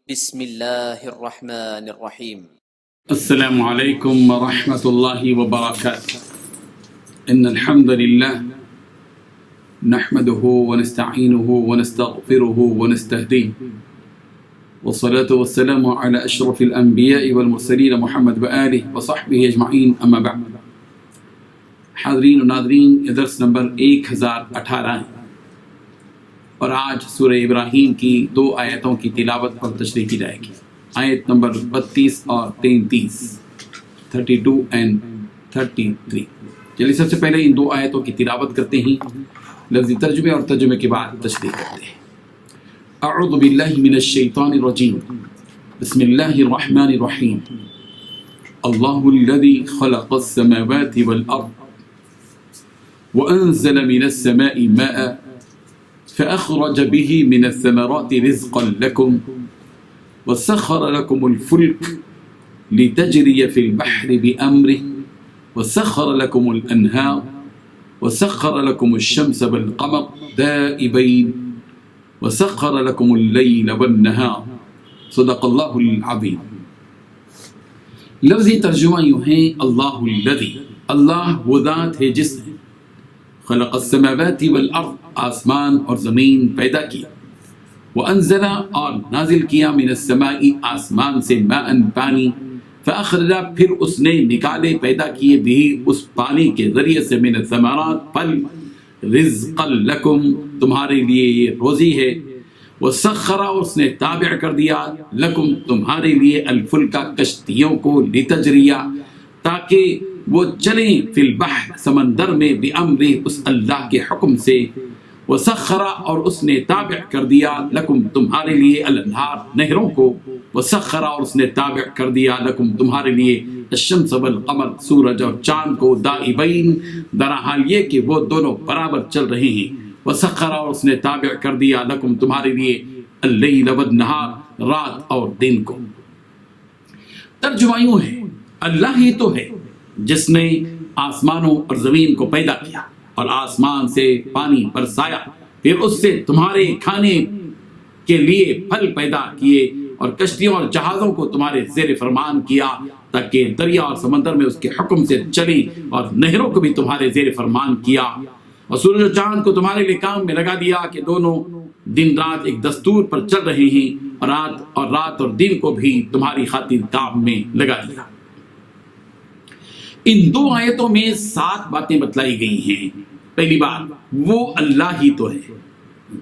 بسم الله الرحمن الرحيم. السلام عليكم ورحمة الله وبركاته. إن الحمد لله نحمده ونستعينه ونستغفره ونستهديه، والصلاة والسلام على أشرف الأنبياء والمرسلين محمد وآله وصحبه أجمعين، أما بعد. حاضرین و ناظرین، یہ درس نمبر 1018 ہے اور آج سورہ ابراہیم کی 2 آیتوں کی تلاوت پر تشریح کی جائے گی، آیت نمبر 32 اور 33، 32 and 33۔ چلیے سب سے پہلے ان 2 آیتوں کی تلاوت کرتے ہیں، لفظی ترجمے اور ترجمے کے بعد تشریح کرتے ہیں۔ اعوذ باللہ من الشیطان الرجیم، بسم اللہ الرحمن الرحیم۔ اللہ الذی خلق السماوات والارض وانزل من السماء ماء فأخرج به من الثمرات رزقا لكم وسخر لكم الفلك لتجري في البحر بأمره وسخر لكم الأنهار وسخر لكم الشمس والقمر دائبين وسخر لكم الليل والنهار صدق الله العظيم۔ لفظی ترجمہ یوں ہے، اللہ الذی، اللہ وہ ذات ہے جس نے خلق السماوات والارض، آسمان اور زمین پیدا کیا، وانزل، اور نازل کیا، من السماء، آسمان سے، ماء، پانی، فاخرج، پھر اس نے نکالے، پیدا کیے، بھی اس پانی کے ذریعے سے، من الثمرات، پھل، رزقا لکم، تمہارے لیے یہ روزی ہے، وسخر، اس نے تابع کر دیا، لکم، تمہارے لیے، الفلکا، کشتیوں کو، لتجریہ، تاکہ وہ چلیں، فی البحر، سمندر میں، بامرہ، اس اللہ کے حکم سے، وسخر، اور اس نے تابع کر دیا، لکم، تمہارے لیے، الانہار، نہروں کو، وسخر، اور اس نے تابع کر دیا، لکم، تمہارے لیے، الشمس والقمر، سورج اور چاند کو، دائبین، درحال یہ کہ وہ دونوں برابر چل رہے ہیں، وسخر، اور اس نے تابع کر دیا، لکم، تمہارے لیے، اللیل والنہار، رات اور دن کو۔ ترجمہ یوں ہے، اللہ ہی تو ہے جس نے آسمانوں اور زمین کو پیدا کیا اور آسمان سے پانی برسایا، پھر اس سے تمہارے کھانے کے لیے پھل پیدا کیے، اور کشتیوں اور جہازوں کو تمہارے زیر فرمان کیا، تاکہ دریا اور سمندر میں اس کے حکم سے چلیں، اور نہروں کو بھی تمہارے زیر فرمان کیا، اور سورج اور چاند کو تمہارے لیے کام میں لگا دیا کہ دونوں دن رات ایک دستور پر چل رہے ہیں، اور رات اور دن کو بھی تمہاری خاطر کام میں لگا دیا۔ ان 2 آیتوں میں 7 باتیں بتلائی گئی ہیں۔ پہلی بات، وہ اللہ ہی تو ہے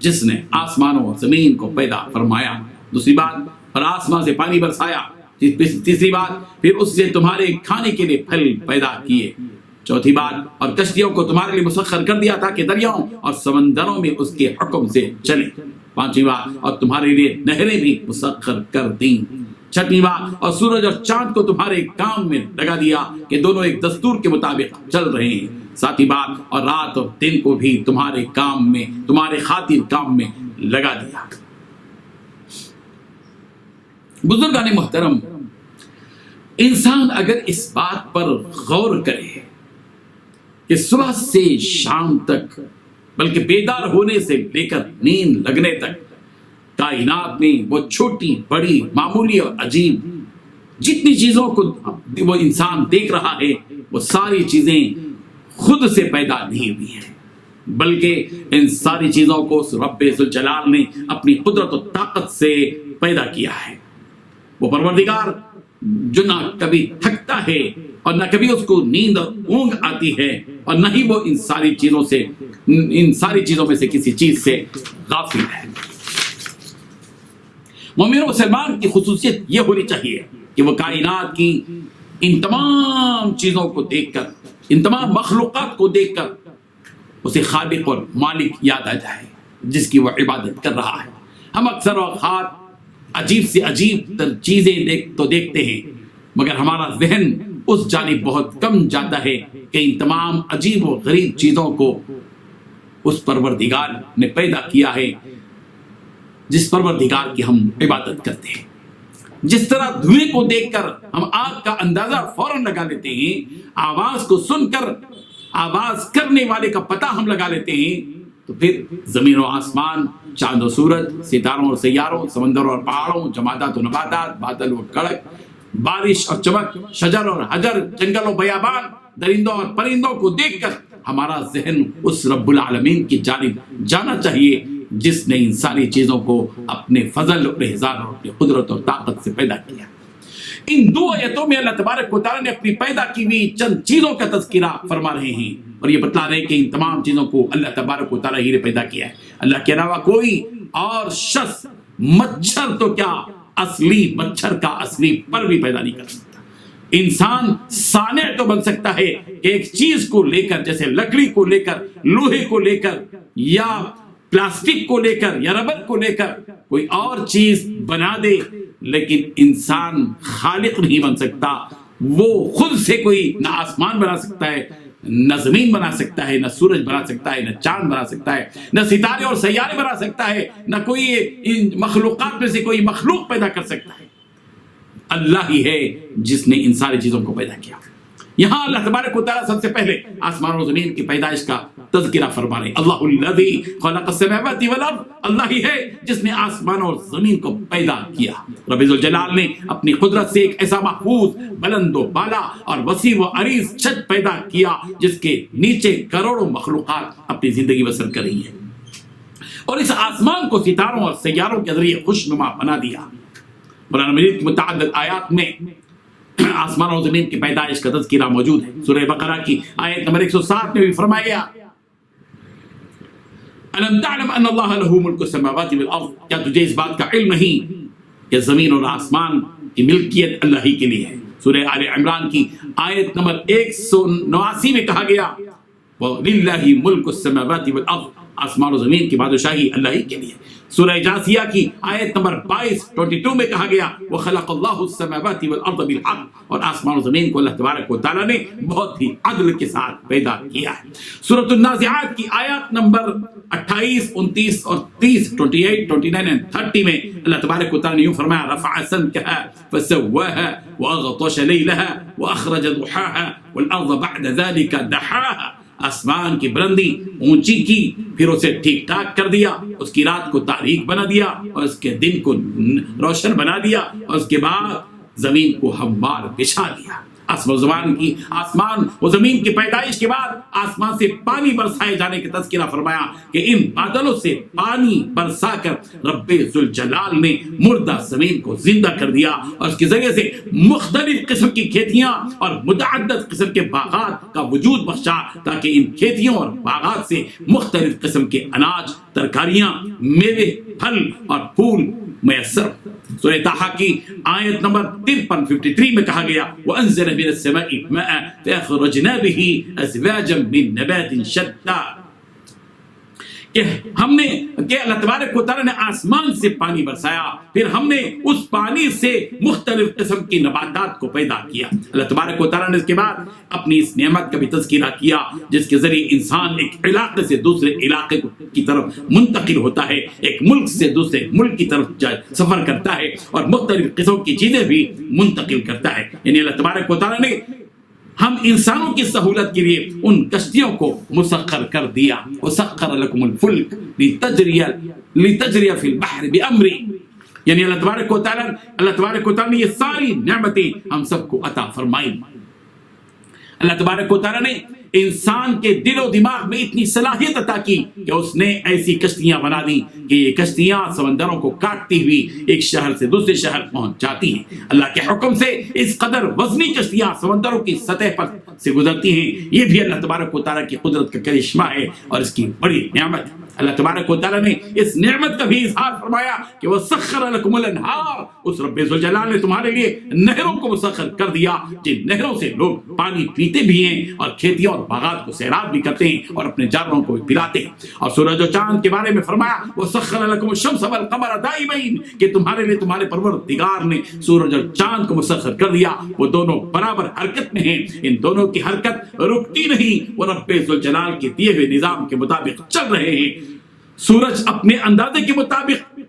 جس نے آسمانوں اور زمین کو پیدا فرمایا۔ دوسری بات، اور آسمان سے پانی برسایا۔ تیسری بات، پھر اس سے تمہارے کھانے کے لیے پھل پیدا کیے۔ چوتھی بات، اور کشتیوں کو تمہارے لیے مسخر کر دیا تاکہ دریاؤں اور سمندروں میں اس کے حکم سے چلے۔ پانچویں بات، اور تمہارے لیے نہریں بھی مسخر کر دیں۔ چھٹی بات، اور سورج اور چاند کو تمہارے کام میں لگا دیا کہ دونوں ایک دستور کے مطابق چل رہے ہیں۔ ساتھی بات، اور رات اور دن کو بھی تمہارے کام میں، تمہارے خاطر کام میں لگا دیا۔ بزرگان محترم، انسان اگر اس بات پر غور کرے کہ صبح سے شام تک، بلکہ بیدار ہونے سے لے کر نیند لگنے تک، کائنات میں وہ چھوٹی بڑی معمولی اور عجیب جتنی چیزوں کو وہ انسان دیکھ رہا ہے، وہ ساری چیزیں خود سے پیدا نہیں ہوئی ہیں، بلکہ ان ساری چیزوں کو رب ذوالجلال نے اپنی قدرت و طاقت سے پیدا کیا ہے۔ وہ پروردگار جو نہ کبھی تھکتا ہے اور نہ کبھی اس کو نیند اور اونگ آتی ہے، اور نہ ہی وہ ان ساری چیزوں میں سے کسی چیز سے غافل ہے۔ مومن و مسلمان کی خصوصیت یہ ہونی چاہیے کہ وہ کائنات کی ان تمام چیزوں کو دیکھ کر، ان تمام مخلوقات کو دیکھ کر اسے خالق اور مالک یاد آ جائے جس کی وہ عبادت کر رہا ہے۔ ہم اکثر اوقات عجیب سے عجیب تر چیزیں دیکھتے ہیں، مگر ہمارا ذہن اس جانب بہت کم جاتا ہے کہ ان تمام عجیب و غریب چیزوں کو اس پروردگار نے پیدا کیا ہے جس پروردگار کی ہم عبادت کرتے ہیں۔ جس طرح دھوئیں کو دیکھ کر ہم آگ کا اندازہ فوراً لگا لیتے ہیں، آواز کو سن کر آواز کرنے والے کا پتہ ہم لگا لیتے ہیں، تو پھر زمین و آسمان، چاند و سورج، ستاروں اور سیاروں، سمندروں اور پہاڑوں، جمادات و نباتات، بادل و کڑک، بارش اور چمک، شجر اور حجر، جنگل و بیابان، درندوں اور پرندوں کو دیکھ کر ہمارا ذہن اس رب العالمین کی جانب جانا چاہیے جس نے ان ساری چیزوں کو اپنے فضل اور احسان اور اپنی قدرت اور طاقت سے پیدا کیا۔ ان دو آیتوں میں اللہ تبارک و تعالیٰ نے اپنی پیدا کی ہوئی چند چیزوں کا تذکرہ فرما رہے ہیں اور یہ بتلا رہے ہیں کہ ان تمام چیزوں کو اللہ تبارک و تعالیٰ ہی نے پیدا کیا ہے۔ اللہ کے علاوہ کوئی اور شخص، مچھر تو کیا، اصلی مچھر کا اصلی پر بھی پیدا نہیں کر سکتا۔ انسان صانع تو بن سکتا ہے کہ ایک چیز کو لے کر، جیسے لکڑی کو لے کر، لوہے کو لے کر، یا پلاسٹک کو لے کر، یا ربر کو لے کر کوئی اور چیز بنا دے، لیکن انسان خالق نہیں بن سکتا۔ وہ خود سے کوئی نہ آسمان بنا سکتا ہے، نہ زمین بنا سکتا ہے، نہ سورج بنا سکتا ہے، نہ چاند بنا سکتا ہے، نہ ستارے اور سیارے بنا سکتا ہے، نہ کوئی ان مخلوقات میں سے کوئی مخلوق پیدا کر سکتا ہے۔ اللہ ہی ہے جس نے ان ساری چیزوں کو پیدا کیا۔ یہاں اللہ تبارک و تعالیٰ سب سے پہلے آسمان و زمین کی پیدائش کا تذکرہ فرما رہے ہیں۔ اللہ الذی خلق السماوات والارض، اللہ ہی ہے جس نے آسمان اور زمین کو پیدا کیا۔ رب ذوالجلال نے اپنی قدرت سے ایک ایسا محفوظ، بلند و بالا اور وسیع و عریض چھت پیدا کیا جس کے نیچے کروڑوں مخلوقات اپنی زندگی بسر کر رہی ہیں، اور اس آسمان کو ستاروں اور سیاروں کے ذریعے خوشنما بنا دیا۔ قرآن مجید کی متعدد آیات میں آسمان و زمین کی پیدائش کا تذکرہ موجود ہے۔ سورہ بقرہ کی آیت نمبر 107 میں بھی فرمایا گیا، الم تعلم ان اللہ لہ ملک السماوات والارض، کیا تجھے اس بات کا علم نہیں کہ زمین اور آسمان کی ملکیت اللہ ہی کے لیے ہے۔ سورہ آل عمران کی آیت نمبر 189 میں کہا گیا، وَلِلَّهِ مُلْكُ السَّمَاوَاتِ وَالْأَرْضِ، آسمان و زمین کی بادشاہی اللہ ہی کے لیے۔ سورہ جاثیہ کی آیت نمبر 22 میں کہا گیا، وَخَلَقَ اللَّهُ السَّمَاوَاتِ وَالْأَرْضَ بِالْحَقِّ، اور آسمان و زمین کو اللہ تبارک و تعالیٰ نے بہت ہی عدل کے ساتھ پیدا کیا ہے۔ سورۃ النازعات کی آیات نمبر 28، 29 اور 30، 28، 29 اور 30 میں اللہ تبارک و تعالیٰ نے یوں فرمایا، رَفَعَ سَمْكَهَا فَسَوَّاهَا وَأَغْطَشَ لَيْلَهَا وَأَخْرَجَ ضُحَاهَا وَالْأَرْضَ بَعْدَ ذَلِكَ دَحَاهَا، آسمان کی بلندی اونچی کی، پھر اسے ٹھیک ٹھاک کر دیا، اس کی رات کو تاریک بنا دیا اور اس کے دن کو روشن بنا دیا، اور اس کے بعد زمین کو ہموار بچھا دیا۔ آسمان و زمین کی پیدائش کے بعد آسمان سے پانی برسائے جانے کا تذکرہ فرمایا کہ ان بادلوں سے پانی برسا کر رب ذوالجلال نے مردہ زمین کو زندہ کر دیا، اور اس کے ذریعے سے مختلف قسم کی کھیتیاں اور متعدد قسم کے باغات کا وجود بخشا، تاکہ ان کھیتیوں اور باغات سے مختلف قسم کے اناج، ترکاریاں، میوے، پھل اور پھول میسر۔ سورہ طٰہٰ کی آیت نمبر 53 میں کہا گیا، وَأَنزَلَ مِنَ السَّمَاءِ مَاءً فَأَخْرَجْنَا بِهِ أَزْوَاجًا مِّن نَبَاتٍ شَتَّىٰ، کہ اللہ تبارک و تعالیٰ نے آسمان سے پانی برسایا، پھر ہم نے اس پانی سے مختلف قسم کی نباتات کو پیدا کیا۔ اللہ تبارک و تعالیٰ نے اس کے بعد اپنی اس نعمت کا بھی تذکرہ کیا جس کے ذریعے انسان ایک علاقے سے دوسرے علاقے کی طرف منتقل ہوتا ہے، ایک ملک سے دوسرے ملک کی طرف سفر کرتا ہے، اور مختلف قسم کی چیزیں بھی منتقل کرتا ہے۔ یعنی اللہ تبارک و تعالیٰ نے ہم انسانوں کی سہولت کے لیے ان کشتیوں کو مسخر کر دیا، وسخر لکم الفلک لتجری فی البحر بامری، یعنی اللہ تبارک و تعالیٰ نے یہ ساری نعمتیں ہم سب کو عطا فرمائی۔ اللہ تبارک و تعالیٰ نے انسان کے دل و دماغ میں اتنی صلاحیت عطا کی کہ اس نے ایسی کشتیاں بنا دی کہ یہ کشتیاں سمندروں کو کاٹتی ہوئی ایک شہر سے دوسرے شہر پہنچ جاتی ہیں۔ اللہ کے حکم سے اس قدر وزنی کشتیاں سمندروں کی سطح پر سے گزرتی ہیں، یہ بھی اللہ تبارک و تعالیٰ کی قدرت کا کرشمہ ہے اور اس کی بڑی نعمت ہے۔ اللہ تبارک و تعالیٰ نے اس نعمت کا بھی اظہار فرمایا کہ وَسَخَّرَ لَكُمُ الْأَنْهَارَ، اس رب ذوالجلال نے تمہارے لیے نہروں کو مسخر کر دیا، جن نہروں سے لوگ پانی پیتے بھی ہیں اور کھیتیوں اور باغات کو سیراب بھی کرتے ہیں اور اپنے جانوروں کو بھی پلاتے ہیں۔ اور سورج و چاند کے بارے میں فرمایا وَسَخَّرَ لَكُمُ الشَّمْسَ وَالْقَمَرَ دَائِبَيْنِ، کہ تمہارے لیے تمہارے پروردگار نے سورج اور چاند کو مسخر کر دیا، وہ دونوں برابر حرکت میں ہیں، ان دونوں کی حرکت رکتی نہیں، وہ رب ذوالجلال کے دیے ہوئے نظام کے مطابق چل رہے ہیں۔ سورج اپنے اندازے کے مطابق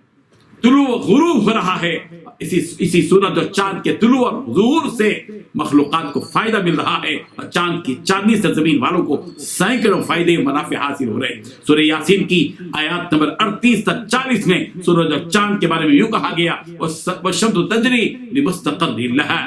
طلوع و غروب ہو رہا ہے، اسی سورج اور چاند کے طلوع اور ظہور سے مخلوقات کو فائدہ مل رہا ہے اور چاند کی چاندنی سے زمین والوں کو سینکڑوں فائدے منافع حاصل ہو رہے ہیں۔ سورہ یاسین کی آیات نمبر 38 تا 40 میں سورج اور چاند کے بارے میں یوں کہا گیا والشمس تجری لمستقر لها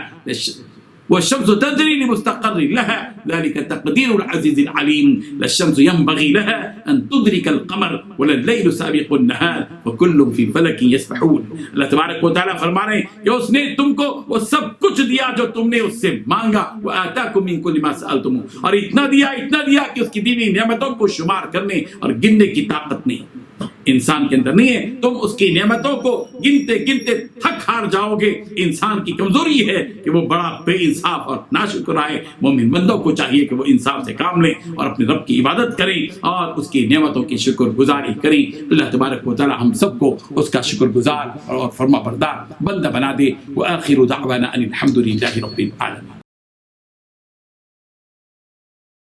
والشمس تجري لمستقر لها ذلك تقدير العزيز العليم لا الشمس ينبغي لها أن تدرك القمر ولا الليل سابق النهار وكل في فلك يسبحون۔ اللہ تبارک و تعالیٰ فرما رہے ہیں کہ اس نے تم کو وہ سب کچھ دیا جو تم نے اس سے مانگا، وآتاكم من كل ما سألتموه، اور اتنا دیا کہ اس کی دی ہوئی نعمتوں کو شمار کرنے اور گننے کی طاقت نہیں انسان کے اندر نہیں ہے۔ تم اس کی نعمتوں کو گنتے گنتے تھک ہار جاؤ گے۔ انسان کی کمزوری ہے کہ وہ بڑا بے انصاف اور ناشکر ہے۔ مومن بندوں کو چاہیے کہ وہ انصاف سے کام لیں اور اپنے رب کی عبادت کریں اور اس کی نعمتوں کی شکر گزاری کریں۔ اللہ تبارک و تعالی ہم سب کو اس کا شکر گزار اور فرما بردار بندہ بنا دے۔ وآخر دعوانا ان الحمد للہ رب العالمین۔